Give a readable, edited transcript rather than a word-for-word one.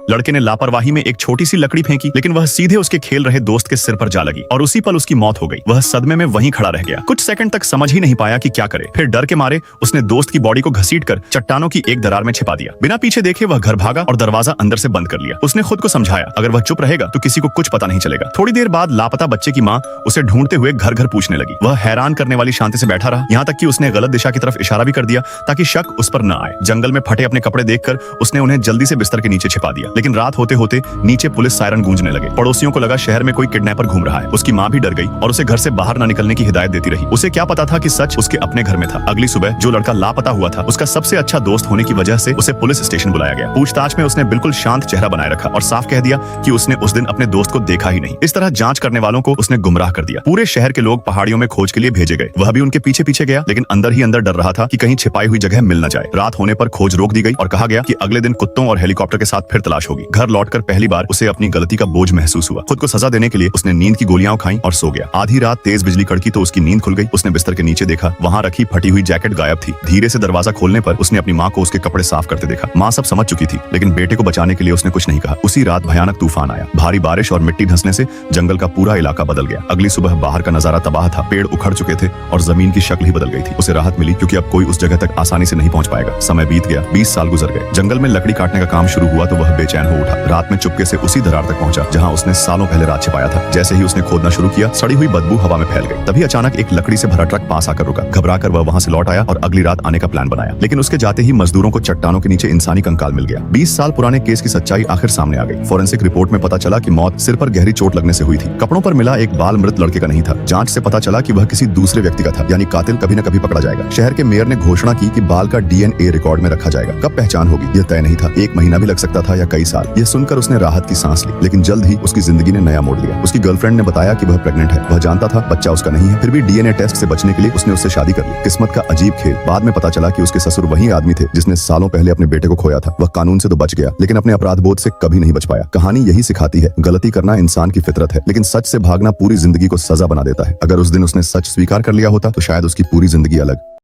लड़के ने लापरवाही में एक छोटी सी लकड़ी फेंकी, लेकिन वह सीधे उसके खेल रहे दोस्त के सिर पर जा लगी और उसी पल उसकी मौत हो गई। वह सदमे में वहीं खड़ा रह गया, कुछ सेकंड तक समझ ही नहीं पाया कि क्या करे। फिर डर के मारे उसने दोस्त की बॉडी को घसीटकर चट्टानों की एक दरार में छिपा दिया। बिना पीछे देखे वह घर भागा और दरवाजा अंदर से बंद कर लिया। उसने खुद को समझाया, अगर वह चुप रहेगा तो किसी को कुछ पता नहीं चलेगा। थोड़ी देर बाद लापता बच्चे की माँ उसे ढूंढते हुए घर घर पूछने लगी। वह हैरान करने वाली शांति से बैठा रहा, यहाँ तक कि उसने गलत दिशा की तरफ इशारा भी कर दिया ताकि शक उस पर न आए। जंगल में फटे अपने कपड़े देखकर उसने उन्हें जल्दी से बिस्तर के नीचे छिपा दिया। लेकिन रात होते होते नीचे पुलिस सायरन गूंजने लगे। पड़ोसियों को लगा शहर में कोई किडनैपर घूम रहा है। उसकी माँ भी डर गई और उसे घर से बाहर न निकलने की हिदायत देती रही। उसे क्या पता था कि सच उसके अपने घर में था। अगली सुबह जो लड़का लापता हुआ था, उसका सबसे अच्छा दोस्त होने की वजह से उसे पुलिस स्टेशन बुलाया गया। पूछताछ में उसने बिल्कुल शांत चेहरा बनाए रखा और साफ कह दिया कि उसने उस दिन अपने दोस्त को देखा ही नहीं। इस तरह जांच करने वालों को उसने गुमराह कर दिया। पूरे शहर के लोग पहाड़ियों में खोज के लिए भेजे गए। वह भी उनके पीछे पीछे गया, लेकिन अंदर ही अंदर डर रहा था कि कहीं छिपाई हुई जगह मिल न जाए। रात होने पर खोज रोक दी गई और कहा गया कि अगले दिन कुत्तों और हेलीकॉप्टर के साथ फिर तलाश होगी। घर लौटकर पहली बार उसे अपनी गलती का बोझ महसूस हुआ। खुद को सजा देने के लिए उसने नींद की गोलियां खाई और सो गया। आधी रात तेज बिजली कड़की तो उसकी नींद खुल गई। उसने बिस्तर के नीचे देखा, वहाँ रखी फटी हुई जैकेट गायब थी। धीरे से दरवाजा खोलने पर उसने अपनी माँ को उसके कपड़े साफ करते देखा। माँ सब समझ चुकी थी, लेकिन बेटे को बचाने के लिए उसने कुछ नहीं कहा। उसी रात भयानक तूफान आया। भारी बारिश और मिट्टी धंसने से जंगल का पूरा इलाका बदल गया। अगली सुबह बाहर का नजारा तबाह था। पेड़ उखड़ चुके थे और जमीन की शक्ल ही बदल गई थी। उसे राहत मिली क्योंकि अब कोई उस जगह तक आसानी से नहीं पहुंच पाएगा। समय बीत गया, 20 साल गुजर गए। जंगल में लकड़ी काटने का काम शुरू हुआ तो वह बेचैन हो उठा। रात में चुपके से उसी दरार तक पहुंचा जहां उसने सालों पहले रात छिपाया था। जैसे ही उसने खोदना शुरू किया, सड़ी हुई बदबू हवा में फैल गई। तभी अचानक एक लकड़ी से भरा ट्रक पास आकर रुका। घबराकर वह वहां से लौट आया और अगली रात आने का प्लान बनाया। लेकिन उसके जाते ही मजदूरों को चट्टानों के नीचे इंसानी कंकाल मिल गया। 20 साल पुराने केस की सच्चाई आखिर सामने आ गई। फोरेंसिक रिपोर्ट में पता चला कि मौत सिर पर गहरी चोट लगने से हुई थी। कपड़ों पर मिला एक बाल मृत लड़के का नहीं था। जांच से पता चला कि वह किसी दूसरे व्यक्ति का था, यानी कातिल कभी न कभी पकड़ा जाएगा। शहर के मेयर ने घोषणा की कि बाल का DNA रिकॉर्ड में रखा जाएगा। कब पहचान होगी यह तय नहीं था। 1 महीना भी लग सकता था या कई साल। यह सुनकर उसने राहत की सांस ली, लेकिन जल्द ही उसकी जिंदगी ने नया मोड़ लिया। उसकी गर्लफ्रेंड ने बताया कि वह प्रेग्नेंट है। वह जानता था बच्चा उसका नहीं है, फिर भी DNA टेस्ट से बचने के लिए उसने उससे शादी कर ली। किस्मत का अजीब खेल। बाद में पता चला कि उसके ससुर वही आदमी थे जिसने सालों पहले अपने बेटे को खोया था। वह कानून से तो बच गया, लेकिन अपने अपराध बोध से कभी नहीं बच पाया। कहानी यही सिखाती है, गलती करना इंसान की फितरत है, लेकिन सच से भागना पूरी जिंदगी को सजा बना देता है। अगर उस दिन उसने सच स्वीकार कर लिया होता तो शायद उसकी पूरी जिंदगी अलग